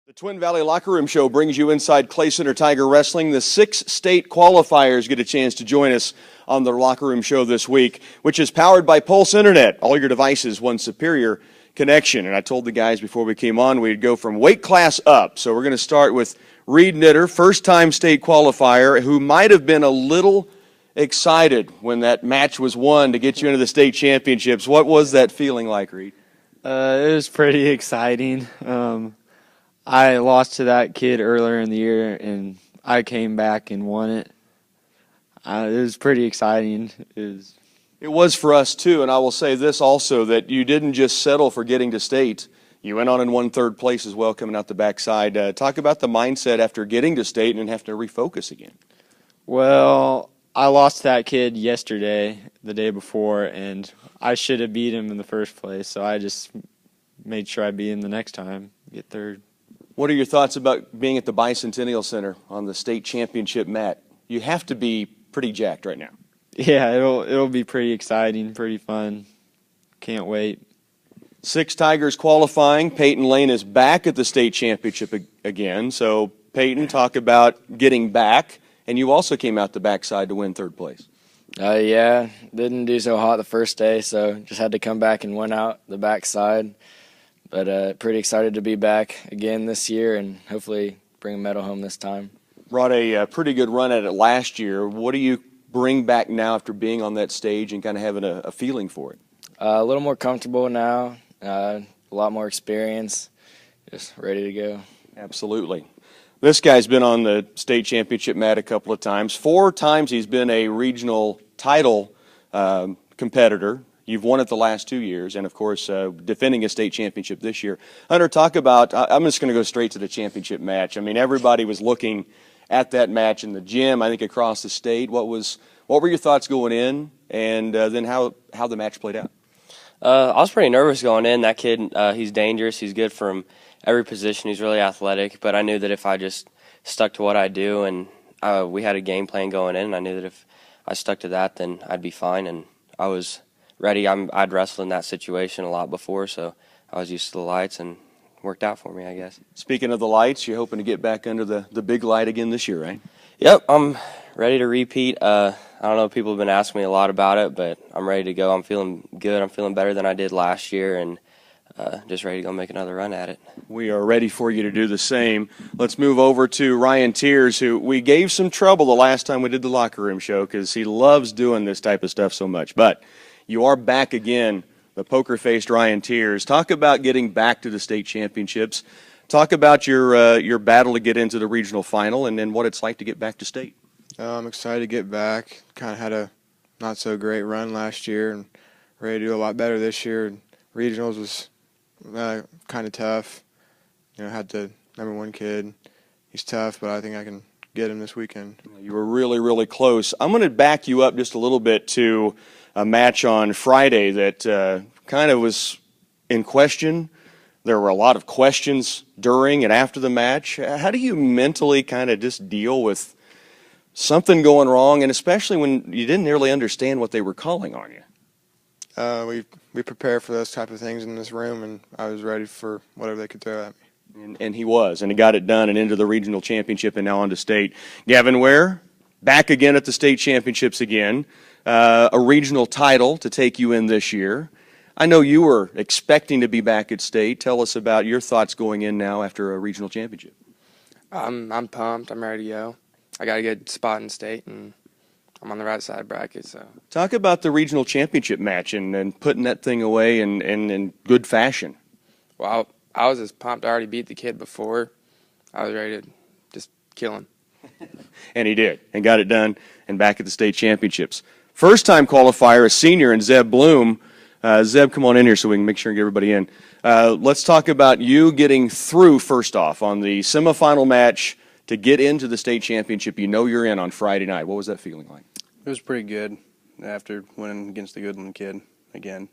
The Twin Valley Locker Room Show brings you inside Clay Center Tiger Wrestling. The 6 state qualifiers get a chance to join us on the Locker Room Show this week, which is powered by Pulse Internet. All your devices, one superior connection. And I told the guys before we came on we'd go from weight class up. So we're going to start with Reed Knitter, first-time state qualifier, who might have been a little excited when that match was won to get you into the state championships. What was that feeling like, Reed? It was pretty exciting. I lost to that kid earlier in the year, and I came back and won it. It was pretty exciting. It was for us, too, and I will say this also, that you didn't just settle for getting to state. You went on and won third place as well, coming out the backside. Talk about the mindset after getting to state and having to refocus again. Well, I lost to that kid yesterday, the day before, and I should have beat him in the first place, so I just made sure I beat him the next time, get third. What are your thoughts about being at the Bicentennial Center on the state championship mat? You have to be pretty jacked right now. Yeah, it'll be pretty exciting, pretty fun. Can't wait. 6 Tigers qualifying. Peyton Lane is back at the state championship again. So, Peyton, talk about getting back. And you also came out the backside to win third place. Yeah, didn't do so hot the first day, so just had to come back and win out the backside. But pretty excited to be back again this year and hopefully bring a medal home this time. Brought a pretty good run at it last year. What do you bring back now after being on that stage and kind of having a feeling for it? A little more comfortable now, a lot more experience, just ready to go. Absolutely. This guy's been on the state championship mat a couple of times. 4 times he's been a regional title competitor. You've won it the last 2 years, and of course, defending a state championship this year. Hunter, talk about, I'm just going to go straight to the championship match. I mean, everybody was looking at that match in the gym, I think across the state. What were your thoughts going in, and then how the match played out? I was pretty nervous going in. That kid, he's dangerous. He's good from every position. He's really athletic, but I knew that if I just stuck to what I do, and we had a game plan going in, and I knew that if I stuck to that, then I'd be fine, and I was ready. I'd wrestled in that situation a lot before, so I was used to the lights and worked out for me, I guess. Speaking of the lights, you're hoping to get back under the big light again this year, right? Yep, I'm ready to repeat. I don't know, people have been asking me a lot about it, but I'm ready to go. I'm feeling good. I'm feeling better than I did last year, and just ready to go make another run at it. We are ready for you to do the same. Let's move over to Ryan Tears, who we gave some trouble the last time we did the Locker Room Show because he loves doing this type of stuff so much. But you are back again, the poker-faced Ryan Tears. Talk about getting back to the state championships. Talk about your battle to get into the regional final and then what it's like to get back to state. I'm excited to get back. Kind of had a not-so-great run last year and ready to do a lot better this year. Regionals was kind of tough. You know, had the #1 kid. He's tough, but I think I can get him this weekend. You were really, really close. I'm going to back you up just a little bit to a match on Friday that kind of was in question. There were a lot of questions during and after the match. How do you mentally kind of just deal with something going wrong, and especially when you didn't really understand what they were calling on you? We prepare for those type of things in this room, and I was ready for whatever they could throw at me. And he was, and he got it done and into the regional championship and now on to state. Gavin Ware, back again at the state championships again. A regional title to take you in this year. I know you were expecting to be back at state. Tell us about your thoughts going in now after a regional championship. I'm pumped. I'm ready to go. I got a good spot in state, and I'm on the right side bracket. So talk about the regional championship match and putting that thing away in good fashion. Well, I was just pumped. I already beat the kid before. I was ready to just kill him. And he did, and got it done, and back at the state championships. First-time qualifier, a senior, and Zeb Bloom. Zeb, come on in here so we can make sure and get everybody in. Let's talk about you getting through, first off, on the semifinal match to get into the state championship. You know you're in on Friday night. What was that feeling like? It was pretty good after winning against the Goodland kid again.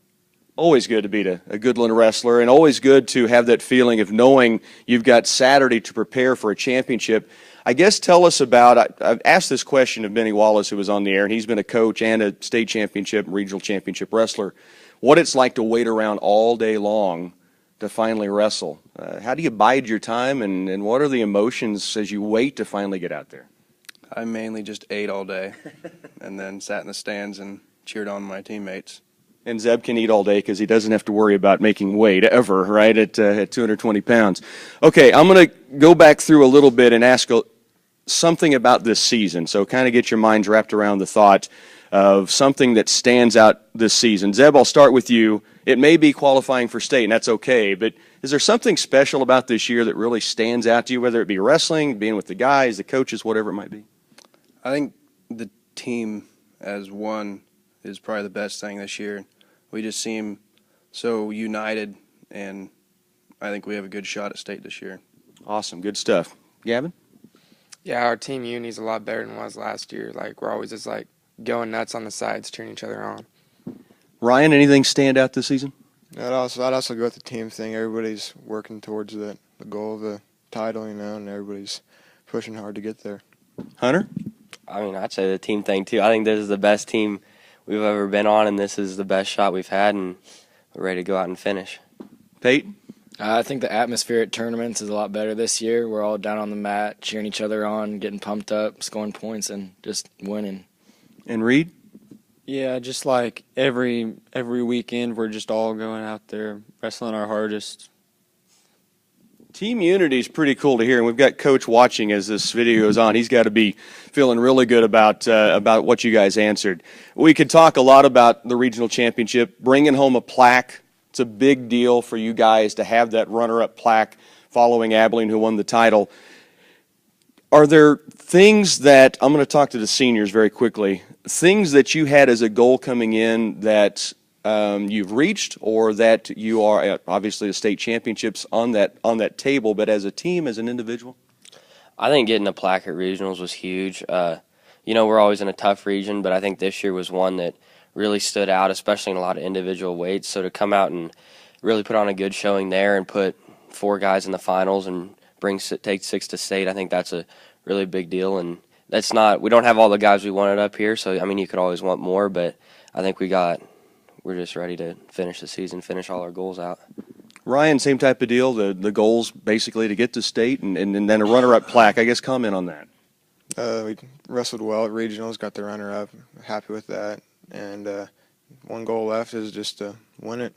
Always good to beat a Goodland wrestler, and always good to have that feeling of knowing you've got Saturday to prepare for a championship. I guess tell us about, I've asked this question of Benny Wallace, who was on the air, and he's been a coach and a state championship, regional championship wrestler, what it's like to wait around all day long to finally wrestle. How do you bide your time, and what are the emotions as you wait to finally get out there? I mainly just ate all day and then sat in the stands and cheered on my teammates. And Zeb can eat all day because he doesn't have to worry about making weight ever, right, at 220 pounds. Okay, I'm going to go back through a little bit and ask something about this season. So kind of get your minds wrapped around the thought of something that stands out this season. Zeb, I'll start with you. It may be qualifying for state, and that's okay, but is there something special about this year that really stands out to you, whether it be wrestling, being with the guys, the coaches, whatever it might be? I think the team as one is probably the best thing this year. We just seem so united, and I think we have a good shot at state this year. Awesome, good stuff. Gavin? Yeah, our team unity's a lot better than it was last year. Like, we're always just, like, going nuts on the sides, cheering each other on. Ryan, anything stand out this season? I'd also go with the team thing. Everybody's working towards the goal of the title, and everybody's pushing hard to get there. Hunter? I mean, I'd say the team thing, too. I think this is the best team we've ever been on, and this is the best shot we've had, and we're ready to go out and finish. Peyton? I think the atmosphere at tournaments is a lot better this year. We're all down on the mat, cheering each other on, getting pumped up, scoring points, and just winning. And Reed? Yeah, just like every weekend, we're just all going out there wrestling our hardest. Team unity is pretty cool to hear, and we've got Coach watching as this video goes on. He's got to be feeling really good about what you guys answered. We could talk a lot about the regional championship, bringing home a plaque. It's a big deal for you guys to have that runner-up plaque following Abilene, who won the title. Are there things that, I'm going to talk to the seniors very quickly, things that you had as a goal coming in that you've reached, or that you are at, obviously the state championships on that table, but as a team, as an individual? I think getting a plaque at regionals was huge. We're always in a tough region, but I think this year was one that really stood out, especially in a lot of individual weights. So to come out and really put on a good showing there and put 4 guys in the finals and take 6 to state, I think that's a really big deal. And we don't have all the guys we wanted up here, so I mean you could always want more, but I think we're just ready to finish the season, finish all our goals out. Ryan, same type of deal, the goals basically to get to state and then a runner-up plaque. I guess comment on that. We wrestled well at regionals, got the runner-up, happy with that, and one goal left is just to win it.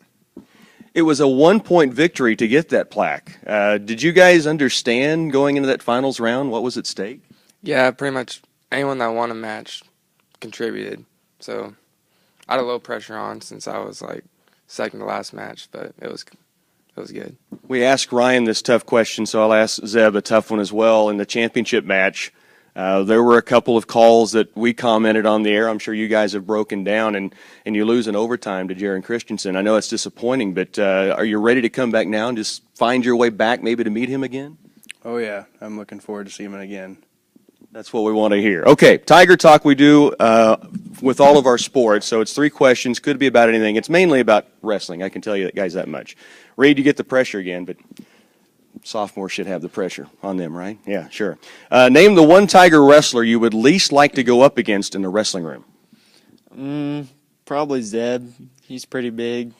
It was a 1-point victory to get that plaque. Did you guys understand going into that finals round what was at stake? Yeah, pretty much anyone that won a match contributed. So I had a low pressure on since I was like second to last match, but it was good. We asked Ryan this tough question, so I'll ask Zeb a tough one as well. In the championship match, there were a couple of calls that we commented on the air. I'm sure you guys have broken down, and you lose in overtime to Jaron Christensen. I know it's disappointing, but are you ready to come back now and just find your way back, maybe to meet him again? Oh, yeah. I'm looking forward to seeing him again. That's what we want to hear. Okay, Tiger Talk we do with all of our sports, so it's 3 questions. Could be about anything. It's mainly about wrestling. I can tell you guys that much. Reed, you get the pressure again, but sophomores should have the pressure on them, right? Yeah, sure. Name the one Tiger wrestler you would least like to go up against in the wrestling room. Probably Zeb. He's pretty big.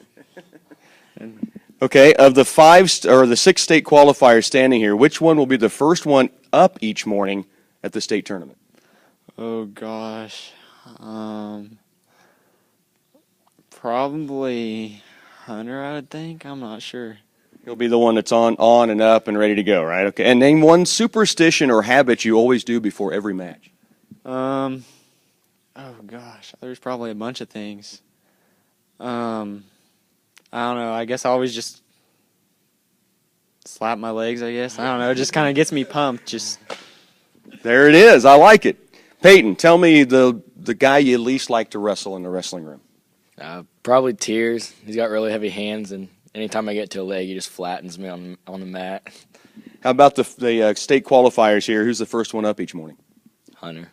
Okay, of the 6 state qualifiers standing here, which one will be the first one up each morning at the state tournament? Oh gosh, probably Hunter, I would think. I'm not sure. He'll be the one that's on and up and ready to go, right? Okay, and name one superstition or habit you always do before every match. Oh gosh, there's probably a bunch of things. I don't know. I guess I always just slap my legs, I guess. I don't know. It just kind of gets me pumped. Just there it is. I like it. Peyton, tell me the guy you least like to wrestle in the wrestling room. Probably Tears. He's got really heavy hands, and anytime I get to a leg, he just flattens me on the mat. How about the state qualifiers here? Who's the first one up each morning? Hunter.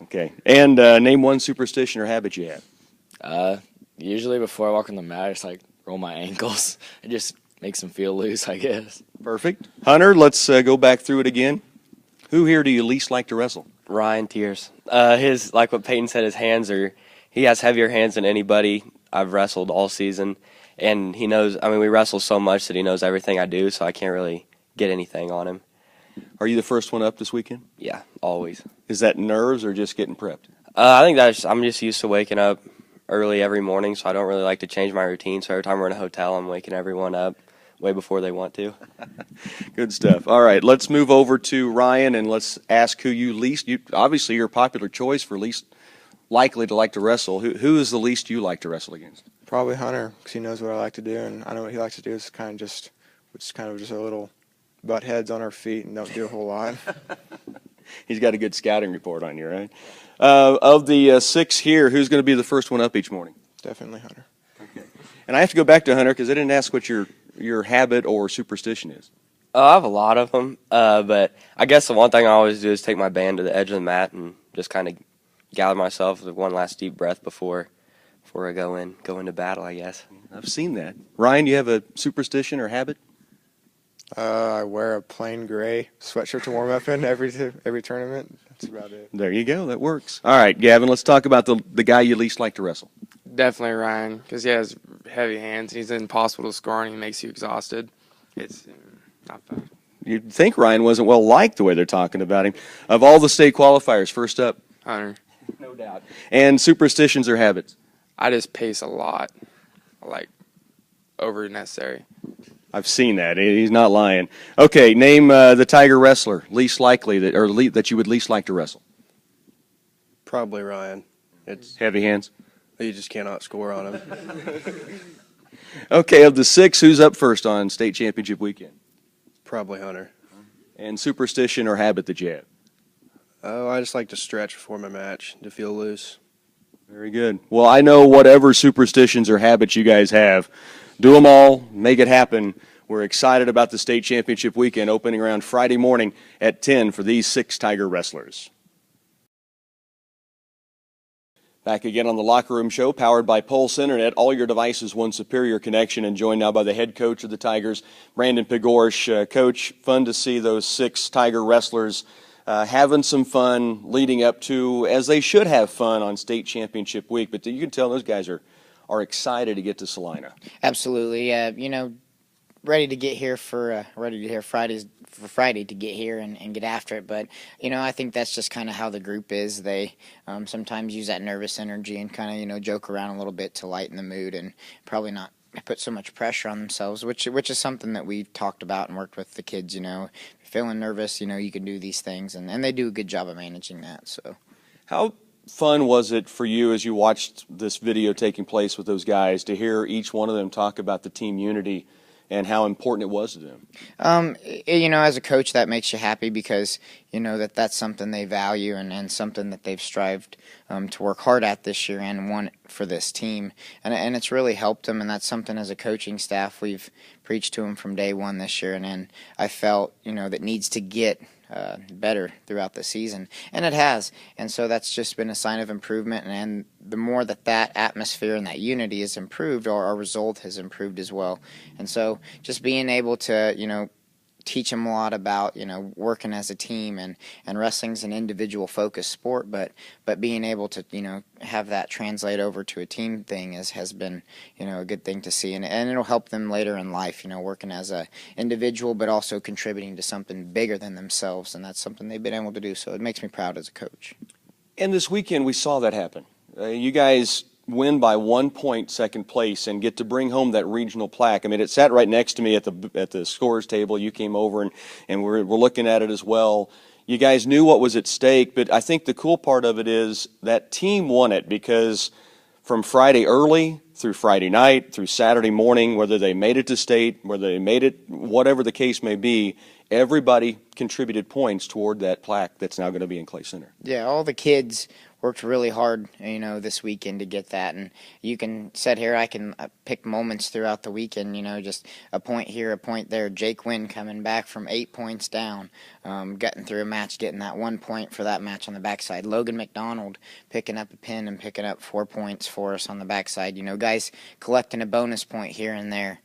Okay. And name one superstition or habit you have. Usually before I walk on the mat, I just roll my ankles. It just makes them feel loose, I guess. Perfect. Hunter, let's go back through it again. Who here do you least like to wrestle? Ryan Tears. His, like what Peyton said, he has heavier hands than anybody I've wrestled all season, and he knows. I mean, we wrestle so much that he knows everything I do, so I can't really get anything on him. Are you the first one up this weekend? Yeah, always. Is that nerves or just getting prepped? I think I'm just used to waking up early every morning, so I don't really like to change my routine. So every time we're in a hotel, I'm waking everyone up way before they want to. Good stuff. All right, let's move over to Ryan, and let's ask who obviously you're a popular choice for least likely to like to wrestle. Who is the least you like to wrestle against? Probably Hunter, because he knows what I like to do, and I know what he likes to do. It's kind of just a little butt heads on our feet and don't do a whole lot. He's got a good scouting report on you, right? Of the 6 here, who's going to be the first one up each morning? Definitely Hunter. Okay. And I have to go back to Hunter because I didn't ask what your habit or superstition is. I have a lot of them, but I guess the one thing I always do is take my band to the edge of the mat and just kind of gather myself with one last deep breath before I go into battle, I guess. I've seen that. Ryan, you have a superstition or habit? I wear a plain gray sweatshirt to warm up in every tournament. That's about it. There you go. That works. All right, Gavin, let's talk about the guy you least like to wrestle. Definitely Ryan, because he has heavy hands. He's impossible to score, and he makes you exhausted. It's not fun. You'd think Ryan wasn't well liked the way they're talking about him. Of all the state qualifiers, first up. Hunter. No doubt. And superstitions or habits? I just pace a lot, like over necessary. I've seen that. He's not lying. Okay, name the Tiger wrestler least likely that you would least like to wrestle. Probably Ryan. It's Heavy hands. you just cannot score on him. Okay, of the 6, who's up first on state championship weekend? Probably Hunter. And superstition or habit that you have? Oh, I just like to stretch before my match to feel loose. Very good. Well, I know whatever superstitions or habits you guys have, do them all, make it happen. We're excited about the state championship weekend opening around Friday morning at 10 for these 6 Tiger wrestlers. Back again on the Locker Room Show, powered by Pulse Internet. All your devices, one superior connection, and joined now by the head coach of the Tigers, Brandon Pigorsch. Coach, fun to see those 6 Tiger wrestlers having some fun leading up to, as they should have fun on state championship week. But you can tell those guys are excited to get to Salina. Absolutely. Ready to get here for Friday to get here and get after it. But I think that's just kind of how the group is. They sometimes use that nervous energy and kind of joke around a little bit to lighten the mood and probably not put so much pressure on themselves, which is something that we talked about and worked with the kids. If you're feeling nervous, you can do these things, and they do a good job of managing that. So, how fun was it for you as you watched this video taking place with those guys to hear each one of them talk about the team unity and how important it was to them? As a coach, that makes you happy because that's something they value and something that they've strived to work hard at this year and want for this team. And it's really helped them, and that's something as a coaching staff we've preached to them from day one this year. And I felt, that needs to get better throughout the season, and it has. And so that's just been a sign of improvement, and the more that atmosphere and that unity is improved, our result has improved as well. And so just being able to teach them a lot about working as a team, and wrestling's an individual focused sport, but being able to have that translate over to a team thing has been a good thing to see, and it'll help them later in life, working as a individual but also contributing to something bigger than themselves, and that's something they've been able to do. So it makes me proud as a coach. And this weekend we saw that happen. You guys win by 1 point, second place, and get to bring home that regional plaque. I mean, it sat right next to me at the scores table. You came over and we're looking at it as well. You guys knew what was at stake, but I think the cool part of it is that team won it because from Friday early through Friday night through Saturday morning, whether they made it to state, whether they made it, whatever the case may be, everybody contributed points toward that plaque that's now going to be in Clay Center. Yeah, all the kids worked really hard, this weekend to get that. And you can sit here, I can pick moments throughout the weekend, just a point here, a point there. Jake Wynn coming back from 8 points down, getting through a match, getting that 1 point for that match on the backside. Logan McDonald picking up a pin and picking up 4 points for us on the backside. Guys collecting a bonus point here and there.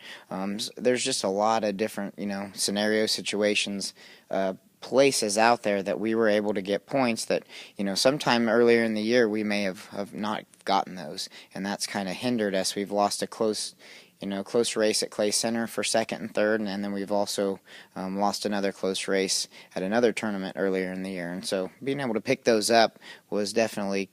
There's just a lot of different, scenario situations, places out there that we were able to get points that, sometime earlier in the year we may have not gotten those, and that's kind of hindered us. We've lost a close close race at Clay Center for second and third, and then we've also lost another close race at another tournament earlier in the year. And so being able to pick those up was definitely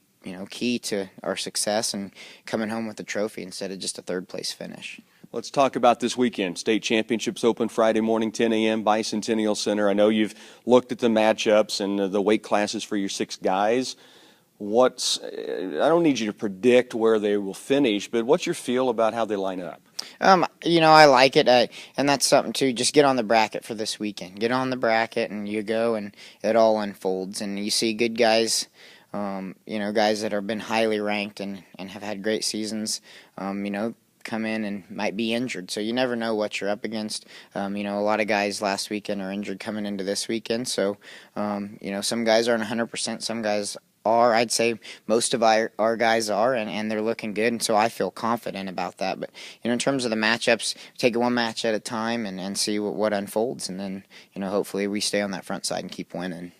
key to our success and coming home with a trophy instead of just a third place finish. Let's talk about this weekend. State Championships open Friday morning, 10 a.m., Bicentennial Center. I know you've looked at the matchups and the weight classes for your 6 guys. I don't need you to predict where they will finish, but what's your feel about how they line up? I like it, and that's something too. Just get on the bracket for this weekend. Get on the bracket, and you go, and it all unfolds. And you see good guys, guys that have been highly ranked and have had great seasons, come in and might be injured. So you never know what you're up against. A lot of guys last weekend are injured coming into this weekend. So, some guys aren't 100%, some guys are. I'd say most of our guys are, and they're looking good, and so I feel confident about that. But in terms of the matchups, take it one match at a time and see what unfolds, and then hopefully we stay on that front side and keep winning.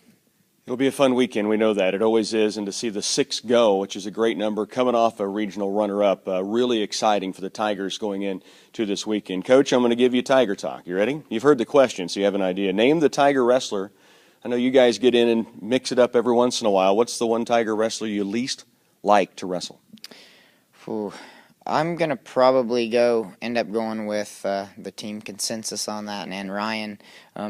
It'll be a fun weekend. We know that. It always is. And to see the 6 go, which is a great number, coming off a regional runner-up, really exciting for the Tigers going into this weekend. Coach, I'm going to give you Tiger talk. You ready? You've heard the question, so you have an idea. Name the Tiger wrestler. I know you guys get in and mix it up every once in a while. What's the one Tiger wrestler you least like to wrestle? I'm going to probably end up going with the team consensus on that, and Ryan.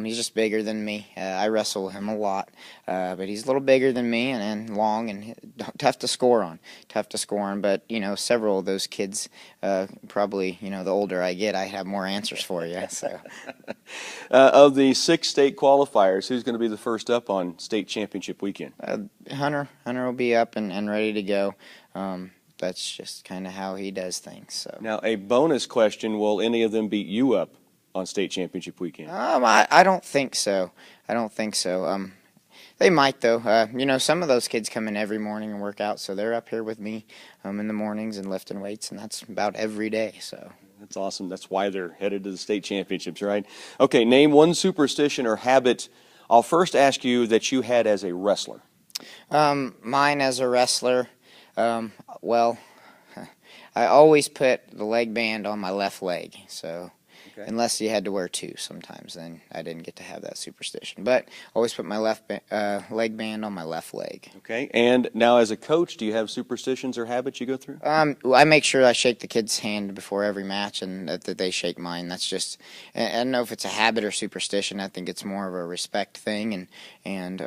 He's just bigger than me. I wrestle him a lot, but he's a little bigger than me and long and tough to score on. But, several of those kids, probably, the older I get, I have more answers for you. So, of the 6 state qualifiers, who's going to be the first up on state championship weekend? Hunter will be up and ready to go. That's just kind of how he does things. So now, a bonus question: will any of them beat you up on state championship weekend? I don't think so. They might though. Some of those kids come in every morning and work out, so they're up here with me in the mornings and lifting weights, and that's about every day. So that's awesome. That's why they're headed to the state championships, right? Okay, name one superstition or habit. I'll first ask you that you had as a wrestler. Mine as a wrestler. I always put the leg band on my left leg, so unless you had to wear 2 sometimes, then I didn't get to have that superstition. But always put my leg band on my left leg. Okay, and now as a coach, do you have superstitions or habits you go through? I make sure I shake the kid's hand before every match and that they shake mine. That's just, I don't know if it's a habit or superstition. I think it's more of a respect thing, and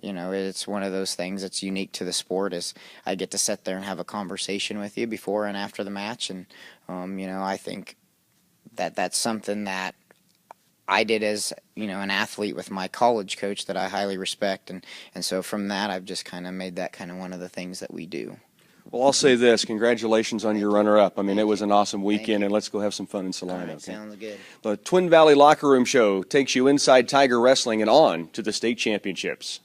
it's one of those things that's unique to the sport is I get to sit there and have a conversation with you before and after the match, and I think that's something that I did as an athlete with my college coach that I highly respect, and so from that I've just kind of made that kind of one of the things that we do. Well, I'll say this: congratulations on your runner-up. I mean, it was an awesome weekend, and let's go have some fun in Salina. Right, okay? Sounds good. The Twin Valley Locker Room Show takes you inside Tiger Wrestling and on to the state championships.